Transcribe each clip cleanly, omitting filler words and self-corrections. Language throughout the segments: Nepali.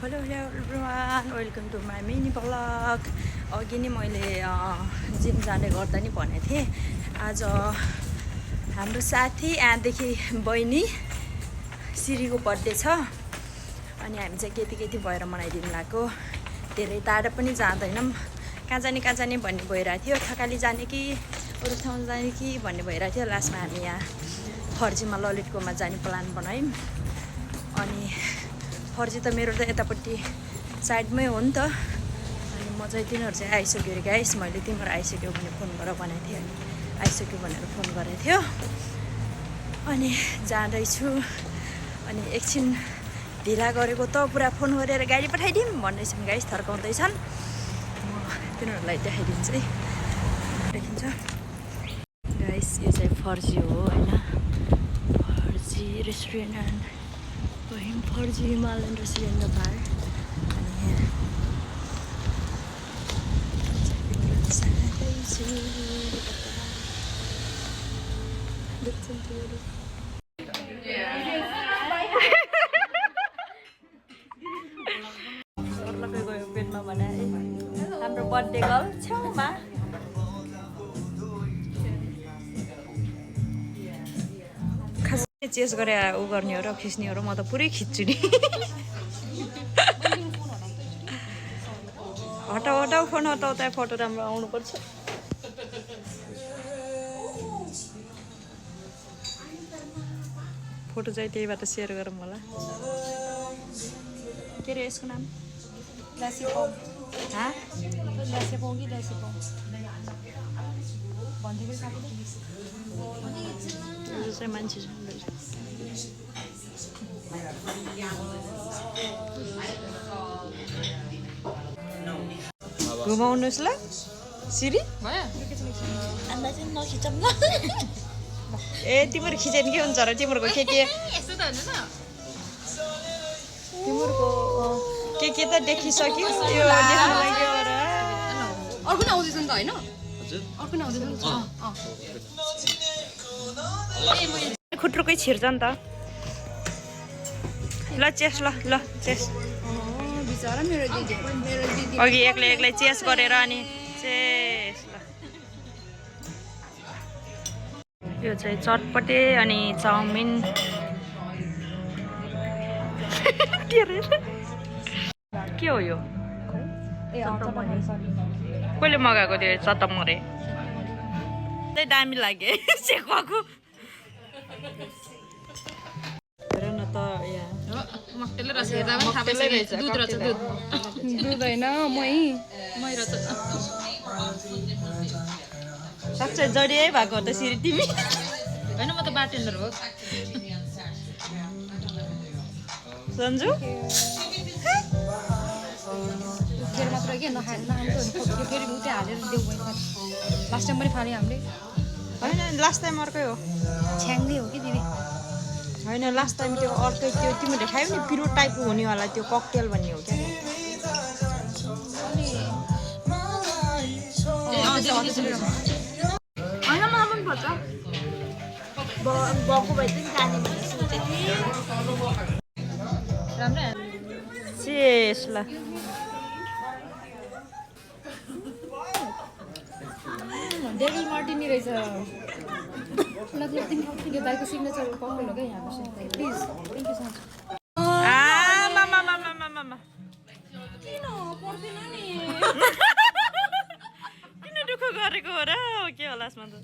Hello everyone welcome to my mini blog. अघि नै मैले जिम जाने गर्दा नि भनेको थिएँ। आज हाम्रो साथी यहाँदेखि बहिनी सिरीको बर्थडे छ अनि हामी चाहिँ केटी भएर मनाइदिनु लाग्यो। धेरै टाढा पनि जाँदैनौँ, कहाँ जाने भन्ने भइरहेको थियो। थकाली जाने कि अरू ठाउँ जाने कि भन्ने भइरहेको थियो। लास्टमा हामी यहाँ फर्जीमा ललितकोमा जाने प्लान बनायौँ। अनि फर्जी त मेरो त यतापट्टि साइडमै हो नि त। अनि म चाहिँ तिनीहरू चाहिँ आइसक्यो अरे गाइस। मैले तिमीहरू आइसक्यो भने फोन गरेर भनेको थिएँ, अनि आइसक्यो भनेर फोन गरेको थियो। अनि जाँदैछु। अनि एकछिन ढिला गरेको त पुरा फोन गरेर गाडी पठाइदिउँ भन्दैछन् गाइस, थर्काउँदैछन्। म तिनीहरूलाई देखाइदिन्छु है, देखिन्छ गाइस। यो चाहिँ फर्जी हो होइन, फर्जी रेस्टुरेन्ट फर्जी हिमालयन रेस्टुरेन्ट बार। अनि गयो पेटमा भने हाम्रो बर्थडे गर्ल छेउमा। चेस गरे ऊ गर्ने हो र खिच्ने हो र म त पुरै खिच्छु नि। हटाउ फोन हटाउ, त्यहाँ फोटो राम्रो आउनुपर्छ। फोटो चाहिँ त्यहीबाट सेयर गरौँ होला। के अरे यसको नाम? चाहिँ मान्छे घुमाउनुहोस् ल सिरी। ए तिम्रो खिच्यो भने के हुन्छ र? तिम्रो के तिम्रो के त देखिसक्यो। त्यो देख्नु लाग्यो र अर्को नै आउँदैछ नि त होइन? अर्को नै आउँदैछ नि। खुट्रुकै छिर्छ नि त। ल चेस, ल चेस। बिचरा मेरो दिदी अघि एक्लै चेस गरेर अनि चेस। ल यो चाहिँ चटपटे अनि चाउमिन। के हो यो? कहिले मगाएको थियो? चटमरे चाहिँ दामी लाग्यो सेकको। हेर न त यहाँ दुध होइन मै रहेछ। साँच्चै जडियै भएको हो त सिरी तिमी? होइन म त बारटेन्डर हो। सन्जु खेर मात्र के नखानु फेरि उतै हालेर देऊ। लास्ट टाइम पनि फाल्यो हामीले। होइन लास्ट टाइम अर्कै हो, छ्याङ्दै हो कि दिदी? होइन लास्ट टाइम त्यो अर्कै त्यो तिमीले खायौ नि, पिरो टाइपको हुनेवाला त्यो ककटेल भन्ने हो क्या। होइन मलाई पनि पर्छ गएको भए चाहिँ जाने भन्ने सोचेको थिएँ। राम्रै चेस ल। डेभिल मार्टिनी रहेछ। तिम्रो दाइको सिग्नेचर ककटेल हो क्या यहाँको। Please thank you so much. किन पर्दैन नि? किन दुःख गरेको हो र? के होला यसमा त?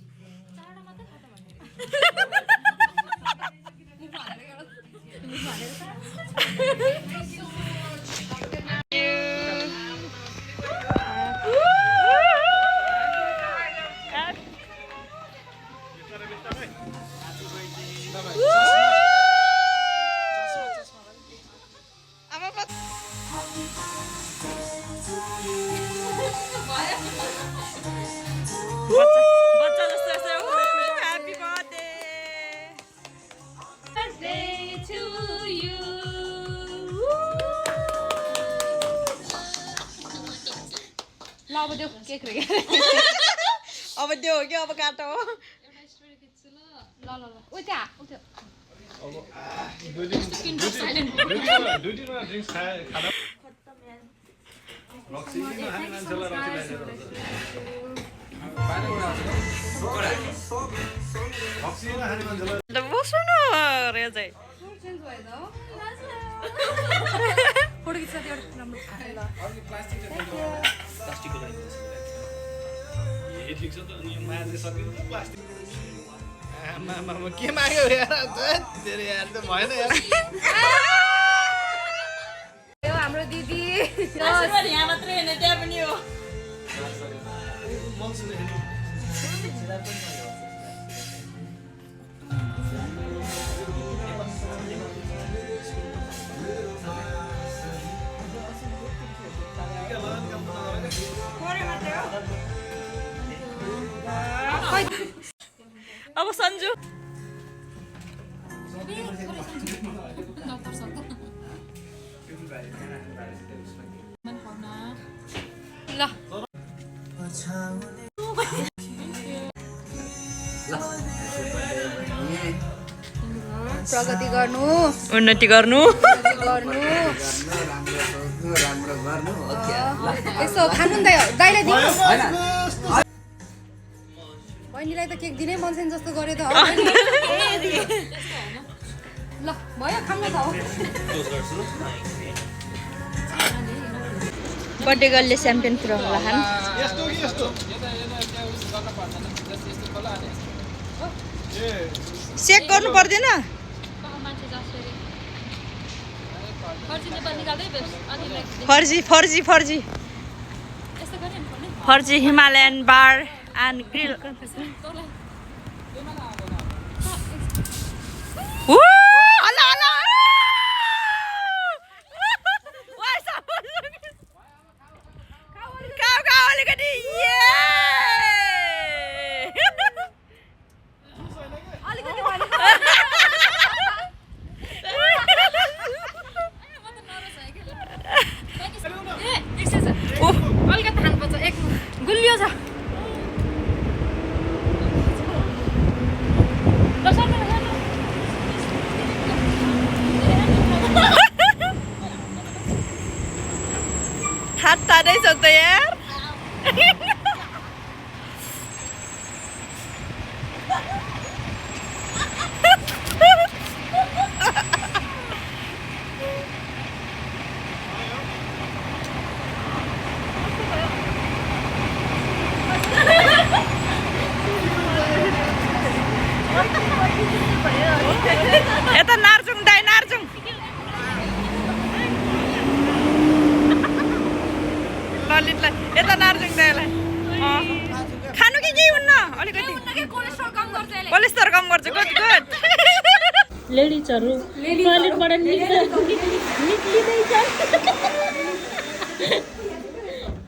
बच्चा जस्तो ह्यापी बर्थडे टु यु। ल अब देऊ केक रे। अब त्यो हो कि अब काटो हो। ल उ त्यहाँ उठ्यो। दुई दिनमा ड्रिङ्क्स खाना बस्नु न रे चाहिँ फोटो खिच्दा त्यो एउटा राम्रो प्लास्टिकको लागि ए ठिक छ त अनि मार्ने सकिनु प्लास्टिक आमा के माग्यो यार तेरे यार त भएन यार यो हाम्रो दिदी यहाँ मात्रै होइन त्यहाँ पनि हो अब सन्जु ल प्रगति गर्नु उन्नति गर्नु यसो खानु नि दाइलाई दिनु बहिनीलाई त केक दिनै मन छैन जस्तो गरे त ल भयो खानु त हो बर्थडे गर्लले च्याम्पियन पुऱ्याउनु होला चेक गर्नु पर्दैन फर्जी फर्जी फर्जी फर्जी हिमालयन बार एन्ड ग्रिल गुलियो छ हात तादैछ त यार यता नार्जुङ दाइ नार्जुङ ललितलाई यता नार्जुङ दाइलाई खानु कि केही हुन्न अलिकति कोलेस्ट्रोल कम गर्छ गुड गुड लेडिजहरू टोयलेटबाट निक्लिँदैछ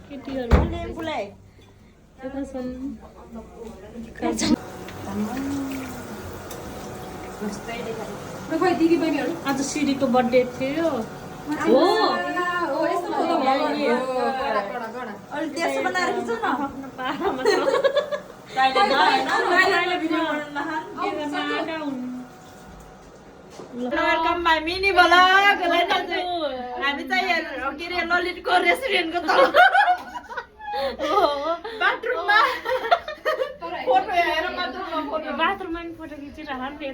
केटीहरू दिदी बहिनीहरू आज सिडीको बर्थडे थियो हो वेलकम माई मिनी ब्लग हामी चाहिँ के अरे ललितको रेस्टुरेन्टको तल बाथरुममा फोटो हेरेर बाथरुममा पनि फोटो खिचिरहेको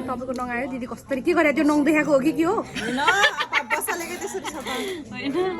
तपाईँको नगायो दिदी कसरी के गरे त्यो नङ देखाएको हो कि के हो बसालेकै त्यसरी छ